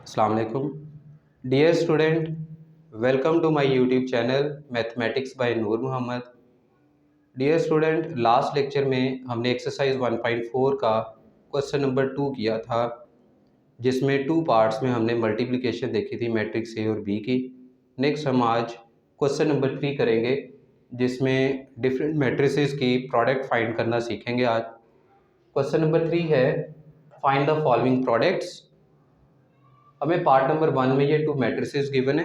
अस्सलाम वालेकुम dear student, welcome to my YouTube channel mathematics by Noor Mohammad. Dear student, last lecture में हमने exercise 1.4 का क्वेश्चन नंबर 2 किया था, जिसमें टू पार्ट्स में हमने मल्टीप्लिकेशन देखी थी मैट्रिक्स ए और बी की। नेक्स्ट हम आज क्वेश्चन नंबर 3 करेंगे, जिसमें डिफरेंट मैट्रिसेस की प्रोडक्ट फाइंड करना सीखेंगे। आज क्वेश्चन नंबर 3 है, फाइंड द फॉलोइंग प्रोडक्ट्स। हमें पार्ट नंबर 1 में ये टू मैट्रिसेस गिवन है,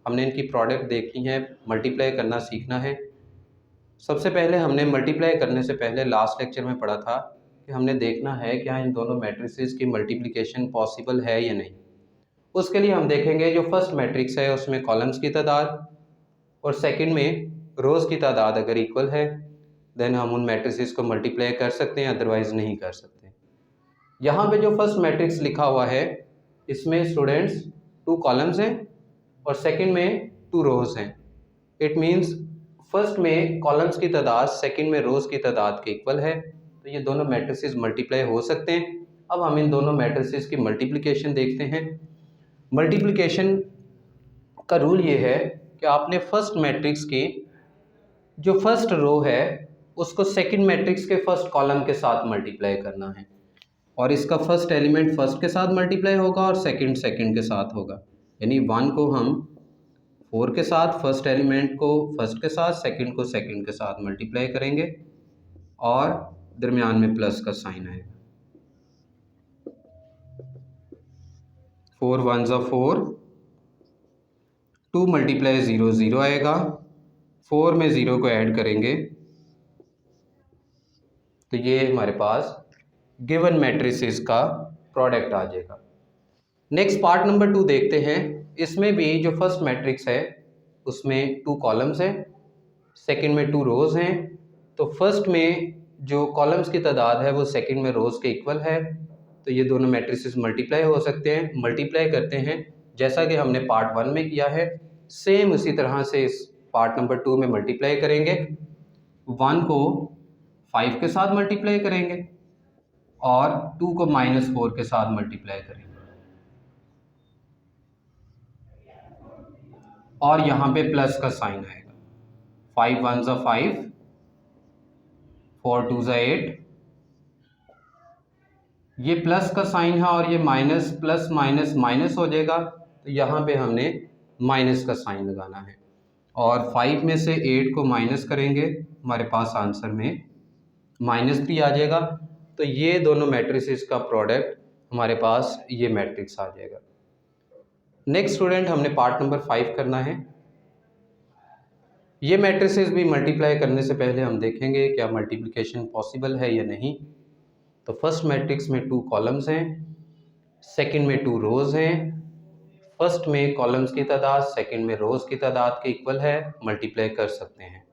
हमने इनकी प्रोडक्ट देखनी है, मल्टीप्लाई करना सीखना है। सबसे पहले हमने मल्टीप्लाई करने से पहले लास्ट लेक्चर में पढ़ा था कि हमने देखना है क्या इन दोनों मैट्रिसेस की मल्टीप्लिकेशन पॉसिबल है या नहीं। उसके लिए हम देखेंगे जो फर्स्ट मैट्रिक्स है उसमें कॉलम्स की तादाद और सेकंड में रोज़ की तादाद अगर इक्वल है देन हम उन मैट्रिसेस को मल्टीप्लाई कर सकते हैं, अदरवाइज़ नहीं कर सकते। यहाँ पे जो फर्स्ट मैट्रिक्स लिखा हुआ है इसमें स्टूडेंट्स टू कॉलम्स हैं और सेकंड में टू रोज़ हैं। इट मींस फर्स्ट में कॉलम्स की तादाद सेकंड में रोज़ की तादाद के इक्वल है, तो ये दोनों मैट्रिसेस मल्टीप्लाई हो सकते हैं। अब हम इन दोनों मैट्रिसेस की मल्टीप्लिकेशन देखते हैं। मल्टीप्लिकेशन का रूल ये है कि आपने फर्स्ट मैट्रिक्स की जो फर्स्ट रो है उसको सेकंड मैट्रिक्स के फर्स्ट कॉलम के साथ मल्टीप्लाई करना है, और इसका फर्स्ट एलिमेंट फर्स्ट के साथ मल्टीप्लाई होगा और सेकंड सेकंड के साथ होगा। यानी 1 को हम 4 के साथ, फर्स्ट एलिमेंट को फर्स्ट के साथ, सेकंड को सेकंड के साथ मल्टीप्लाई करेंगे और दरमियान में प्लस का साइन आएगा। 4 1 ज़ा 4, 2 मल्टीप्लाई 0 0 आएगा, 4 में 0 को ऐड करेंगे तो ये हमारे पास गिवन मैट्रिसेस का प्रोडक्ट आ जाएगा। नेक्स्ट पार्ट नंबर 2 देखते हैं। इसमें भी जो फर्स्ट मैट्रिक्स है उसमें टू कॉलम्स हैं, सेकंड में टू रोज़ हैं। तो फर्स्ट में जो कॉलम्स की तादाद है वो सेकंड में रोज़ के इक्वल है, तो ये दोनों मैट्रिसेस मल्टीप्लाई हो सकते हैं। मल्टीप्लाई करते हैं जैसा कि हमने पार्ट 1 में किया है, सेम उसी तरह से इस पार्ट नंबर 2 में मल्टीप्लाई करेंगे। 1 को 5 के साथ मल्टीप्लाई करेंगे और 2 को -4 के साथ मल्टीप्लाई करेंगे, और यहाँ पे प्लस का साइन आएगा। 5 1 ज़ा 5, 4 2 ज़ा 8, ये प्लस का साइन है और ये माइनस, प्लस माइनस माइनस हो जाएगा, तो यहाँ पे हमने माइनस का साइन लगाना है। और 5 में से 8 को माइनस करेंगे, हमारे पास आंसर में -3 आ जाएगा। तो ये दोनों मैट्रिसेस का प्रोडक्ट हमारे पास ये मैट्रिक्स आ जाएगा। नेक्स्ट स्टूडेंट, हमने पार्ट नंबर 5 करना है। ये मैट्रिसेस भी मल्टीप्लाई करने से पहले हम देखेंगे क्या मल्टीप्लिकेशन पॉसिबल है या नहीं। तो फर्स्ट मैट्रिक्स में टू कॉलम्स हैं, सेकंड में टू रोज़ हैं। फर्स्ट में कॉलम्स की तादाद सेकंड में रोज़ की तादाद के इक्वल है, मल्टीप्लाई कर सकते हैं।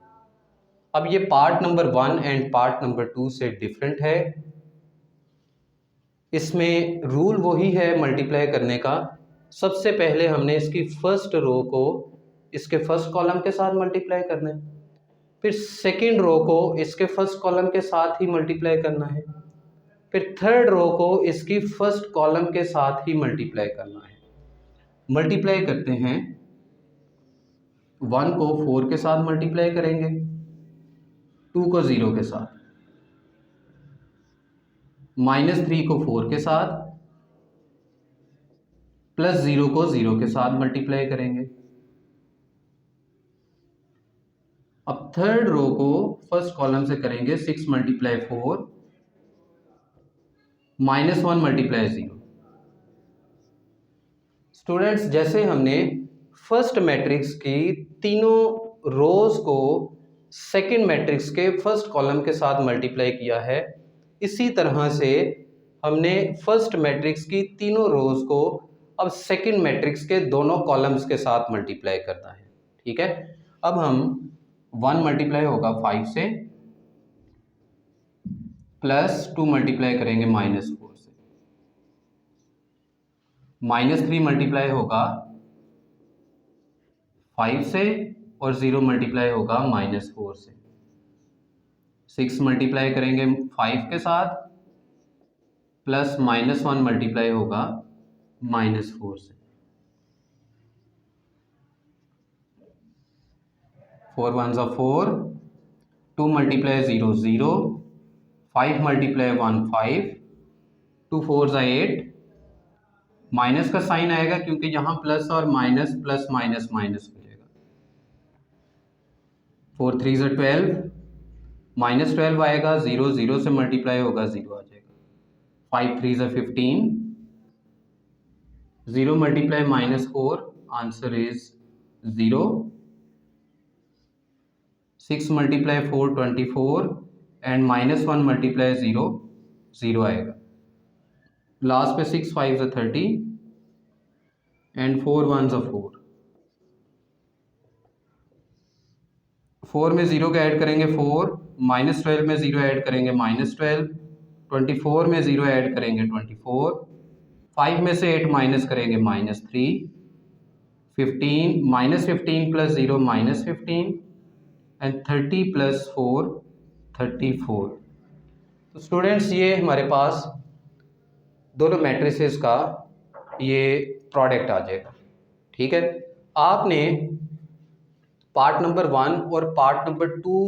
अब ये part number 1 and part number 2 से डिफरेंट है। इसमें रूल वही है मल्टीप्लाई करने का। सबसे पहले हमने इसकी फर्स्ट रो को इसके फर्स्ट कॉलम के साथ मल्टीप्लाई करना है, फिर सेकंड रो को इसके फर्स्ट कॉलम के साथ ही मल्टीप्लाई करना है, फिर थर्ड रो को इसकी फर्स्ट कॉलम के साथ ही मल्टीप्लाई करना है। मल्टीप्लाई करते हैं, 1 को 4 के साथ मल्टीप्लाई करेंगे, 2 को 0 के साथ, -3 को 4 के साथ, प्लस 0 को 0 के साथ मल्टीप्लाई करेंगे। अब थर्ड रो को फर्स्ट कॉलम से करेंगे, 6 मल्टीप्लाई 4, -1 मल्टीप्लाई 0। स्टूडेंट्स, जैसे हमने फर्स्ट मैट्रिक्स की तीनों रोज को सेकंड मैट्रिक्स के फर्स्ट कॉलम के साथ मल्टीप्लाई किया है, इसी तरह से हमने फर्स्ट मैट्रिक्स की तीनों रोज को अब सेकंड मैट्रिक्स के दोनों कॉलम्स के साथ मल्टीप्लाई करना है। ठीक है, अब हम 1 मल्टीप्लाई होगा 5 से, प्लस 2 मल्टीप्लाई करेंगे -4 से, -3 मल्टीप्लाई होगा 5 से और 0 मल्टीप्लाई होगा -4 से, 6 मल्टीप्लाई करेंगे 5 के साथ, प्लस -1 मल्टीप्लाई होगा -4 से। 4 1 4, 2 × 0 0, 5 × 1 5, 2 4 8। माइनस का साइन आएगा क्योंकि यहाँ प्लस और माइनस, प्लस माइनस माइनस हो जाएगा। 4 3 12, -12 आएगा, 0 0 से मल्टीप्लाई होगा, 0 आ जाएगा। 5 3 15, 0 × -4, आंसर इज 0। 6 × 4 24 एंड -1 × 0 0 आएगा। लास्ट पे 6 5 30 एंड 4 1 4। 4 में 0 का ऐड करेंगे 4, -12 में 0 ऐड करेंगे -12, 24 में 0 ऐड करेंगे 24, 5 में से 8 माइनस करेंगे -3, 15 -15 + 0 -15 एंड 30 + 4 34। तो स्टूडेंट्स ये हमारे पास दोनों मैट्रिसेस का ये प्रोडक्ट आ जाएगा। ठीक है, आपने पार्ट नंबर 1 और पार्ट नंबर 2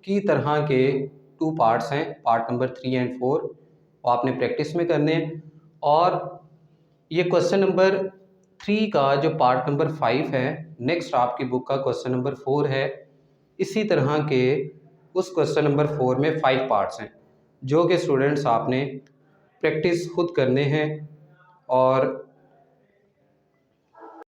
की तरह के 2 पार्ट्स हैं, पार्ट नंबर 3 एंड 4, वो आपने प्रैक्टिस में करने हैं। और ये क्वेश्चन नंबर 3 का जो पार्ट नंबर 5 है, नेक्स्ट आपकी बुक का क्वेश्चन नंबर 4 है। इसी तरह के उस क्वेश्चन नंबर 4 में 5 पार्ट्स हैं जो कि स्टूडेंट्स आपने प्रैक्टिस खुद करने हैं और